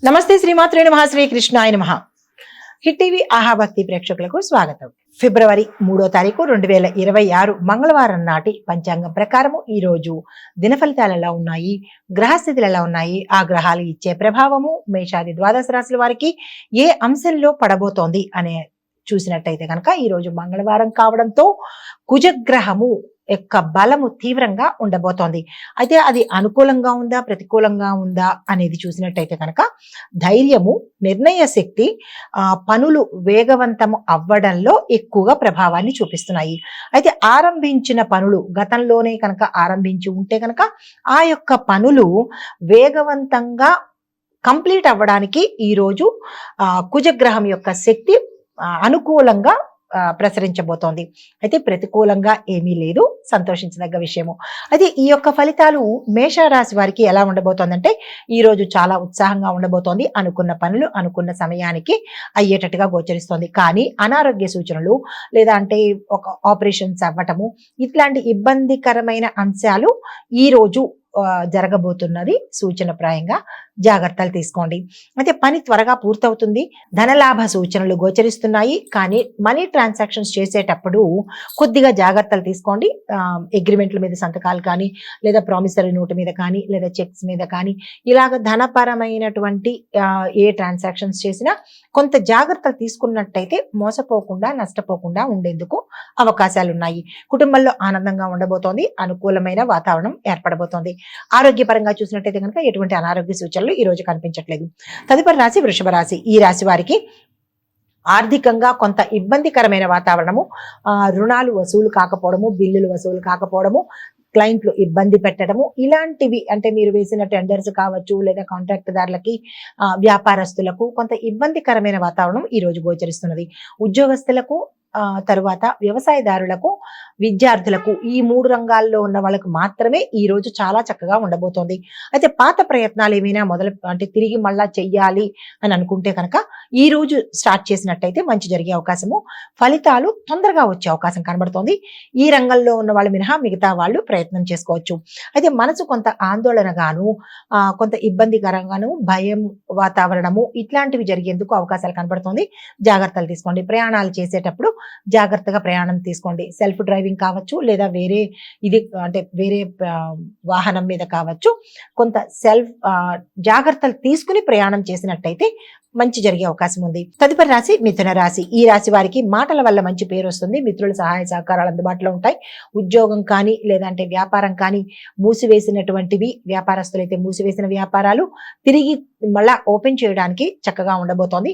నమస్తే శ్రీమాత్రే నమః శ్రీ కృష్ణాయ నమః. హిట్ టీవీ ఆహాభక్తి ప్రేక్షకులకు స్వాగతం. ఫిబ్రవరి 3వ తారీఖు 2026 మంగళవారం నాటి పంచాంగం ప్రకారము ఈ రోజు దిన ఫలితాలు ఎలా ఉన్నాయి, గ్రహస్థితులు ఎలా ఉన్నాయి, ఆ గ్రహాలు ఇచ్చే ప్రభావము మేషాది ద్వాదశ రాశుల వారికి ఏ అంశంలో పడబోతోంది అనే చూసినట్టయితే కనుక ఈ రోజు మంగళవారం కావడంతో కుజగ్రహము యొక్క బలము తీవ్రంగా ఉండబోతోంది. అయితే అది అనుకూలంగా ఉందా ప్రతికూలంగా ఉందా అనేది చూసినట్టయితే కనుక ధైర్యము, నిర్ణయ శక్తి, పనులు వేగవంతము అవ్వడంలో ఎక్కువగా ప్రభావాన్ని చూపిస్తున్నాయి. అయితే ఆరంభించిన పనులు గతంలోనే కనుక ఆరంభించి ఉంటే కనుక ఆ యొక్క పనులు వేగవంతంగా కంప్లీట్ అవ్వడానికి ఈరోజు కుజగ్రహం యొక్క శక్తి అనుకూలంగా ప్రసరించబోతోంది. అయితే ప్రతికూలంగా ఏమీ లేదు, సంతోషించదగ్గ విషయము. అయితే ఈ యొక్క ఫలితాలు మేషరాశి వారికి ఎలా ఉండబోతోందంటే ఈ రోజు చాలా ఉత్సాహంగా ఉండబోతోంది. అనుకున్న పనులు అనుకున్న సమయానికి అయ్యేటట్టుగా గోచరిస్తోంది. కానీ అనారోగ్య సూచనలు లేదా అంటే ఒక ఆపరేషన్స్ అవ్వటము ఇట్లాంటి ఇబ్బందికరమైన అంశాలు ఈ రోజు జరగబోతున్నది సూచనప్రాయంగా జాగ్రత్తలు తీసుకోండి. అయితే పని త్వరగా పూర్తవుతుంది. ధనలాభ సూచనలు గోచరిస్తున్నాయి. కానీ మనీ ట్రాన్సాక్షన్స్ చేసేటప్పుడు కొద్దిగా జాగ్రత్తలు తీసుకోండి. అగ్రిమెంట్ల మీద సంతకాలు కానీ లేదా ప్రామిసరీ నోటు మీద కానీ లేదా చెక్స్ మీద కానీ ఇలాగ ధనపరమైనటువంటి ఏ ట్రాన్సాక్షన్స్ చేసినా కొంత జాగ్రత్తలు తీసుకున్నట్టయితే మోసపోకుండా నష్టపోకుండా ఉండేందుకు అవకాశాలు ఉన్నాయి. కుటుంబంలో ఆనందంగా ఉండబోతోంది. అనుకూలమైన వాతావరణం ఏర్పడబోతోంది. ఆరోగ్యపరంగా చూసినట్టయితే కనుక ఎటువంటి అనారోగ్య సూచనలు ఈ రోజు కనిపించట్లేదు. తదుపరి రాశి వృషభ రాశి. ఈ రాశి వారికి ఆర్థికంగా కొంత ఇబ్బందికరమైన వాతావరణము, రుణాలు వసూలు కాకపోవడము, బిల్లులు వసూలు కాకపోవడము, క్లయింట్లు ఇబ్బంది పెట్టడము ఇలాంటివి అంటే మీరు వేసిన టెండర్స్ కావచ్చు లేదా కాంట్రాక్ట్ దారులకి వ్యాపారస్తులకు కొంత ఇబ్బందికరమైన వాతావరణం ఈ రోజు గోచరిస్తున్నది. ఉద్యోగస్తులకు తరువాత వ్యవసాయదారులకు, విద్యార్థులకు ఈ 3 రంగాల్లో ఉన్న వాళ్ళకు మాత్రమే ఈ రోజు చాలా చక్కగా ఉండబోతోంది. అయితే పాత ప్రయత్నాలు ఏమైనా అంటే తిరిగి మళ్ళా చెయ్యాలి అని అనుకుంటే కనుక ఈ రోజు స్టార్ట్ చేసినట్టయితే మంచి జరిగే అవకాశము, ఫలితాలు తొందరగా వచ్చే అవకాశం కనబడుతోంది. ఈ రంగంలో ఉన్న వాళ్ళు మినహా మిగతా వాళ్ళు ప్రయత్నం చేసుకోవచ్చు. అయితే మనసు కొంత ఆందోళనగాను కొంత ఇబ్బందికరంగాను భయం వాతావరణము ఇట్లాంటివి జరిగేందుకు అవకాశాలు కనబడుతోంది. జాగ్రత్తలు తీసుకోండి. ప్రయాణాలు చేసేటప్పుడు జాగ్రత్తగా ప్రయాణం తీసుకోండి. సెల్ఫ్ డ్రైవింగ్ కావచ్చు లేదా వేరే వాహనం మీద కావచ్చు, కొంత జాగ్రత్తలు తీసుకుని ప్రయాణం చేసినట్టయితే మంచి జరిగే అవకాశం ఉంది. తదుపరి రాశి మిథున రాశి. ఈ రాశి వారికి మాటల వల్ల మంచి పేరు వస్తుంది. మిత్రుల సహాయ సహకారాలు అందుబాటులో ఉంటాయి. ఉద్యోగం కానీ లేదంటే వ్యాపారం కానీ మూసివేసినటువంటివి, వ్యాపారస్తులైతే మూసివేసిన వ్యాపారాలు తిరిగి మళ్ళా ఓపెన్ చేయడానికి చక్కగా ఉండబోతోంది.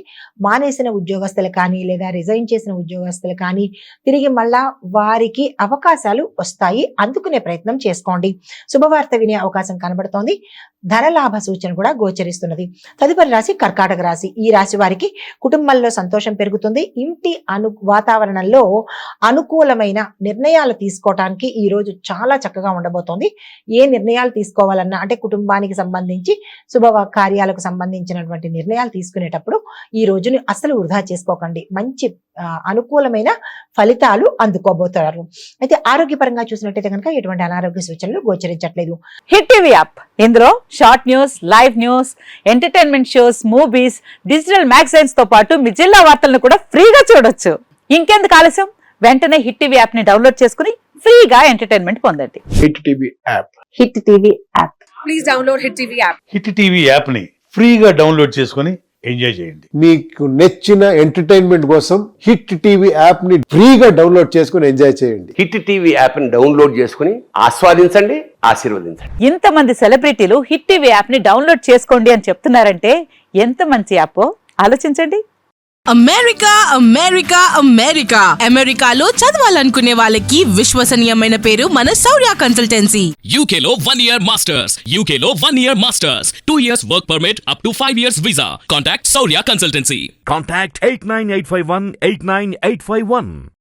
మానేసిన ఉద్యోగస్తులు కానీ లేదా రిజైన్ చేసిన ఉద్యోగస్తులు కానీ తిరిగి మళ్ళా వారికి అవకాశాలు వస్తాయి. అందుకునే ప్రయత్నం చేసుకోండి. శుభవార్త వినే అవకాశం కనబడుతోంది. ధనలాభ సూచన కూడా గోచరిస్తున్నది. తదుపరి రాశి కర్కాటక రాశి. ఈ రాశి వారికి కుటుంబంలో సంతోషం పెరుగుతుంది. ఇంటి వాతావరణంలో అనుకూలమైన నిర్ణయాలు తీసుకోవటానికి ఈ రోజు చాలా చక్కగా ఉండబోతోంది. ఏ నిర్ణయాలు తీసుకోవాలన్నా అంటే కుటుంబానికి సంబంధించి శుభ కార్యాలకు సంబంధించినటువంటి నిర్ణయాలు తీసుకునేటప్పుడు ఈ రోజుని అసలు వృధా చేసుకోకండి. మంచి అనుకూలమైన ఫలితాలు అందుకోబోతారు. అయితే ఆరోగ్యపరంగా చూసినట్టయితే కనుక ఎటువంటి అనారోగ్య సూచనలు గోచరించట్లేదు. హిట్ టీవీ యాప్, ఇందులో short news, live news, entertainment shows, movies, digital magazines తో పాటు మీ జిల్లా వార్తలను కూడా ఫ్రీగా చూడొచ్చు. ఇంకెందుకు ఆలస్యం, వెంటనే హిట్ టీవీ యాప్ ని డౌన్లోడ్ చేసుకుని ఫ్రీగా ఎంటర్టైన్మెంట్ పొందండి. Hit TV app. Hit TV app. Please download hit TV app. Hit TV app ని ఫ్రీగా డౌన్లోడ్ చేసుకుని ఎంజాయ్ చేయండి. మీకు నచ్చిన ఎంటర్టైన్మెంట్ కోసం హిట్ టీవీ యాప్ ని ఫ్రీగా డౌన్లోడ్ చేసుకుని ఎంజాయ్ చేయండి. హిట్ టీవీ యాప్ ని డౌన్లోడ్ చేసుకుని ఆస్వాదించండి, ఆశీర్వదించండి. ఇంతమంది సెలబ్రిటీలు హిట్ టీవీ యాప్ ని డౌన్లోడ్ చేసుకోండి అని చెప్తున్నారంటే ఎంత మంచి యాప్ ఆలోచించండి. అమెరికా అమెరికా అమెరికా అమెరికాలో చదవాలనుకునే వాళ్ళకి విశ్వసనీయమైన పేరు మన శౌర్య కన్సల్టెన్సీ. UK లో 1 year masters. UK లో 1 year masters. 2 years work permit up to 5 years visa. Contact Saurya Consultancy. Contact 89851 89851.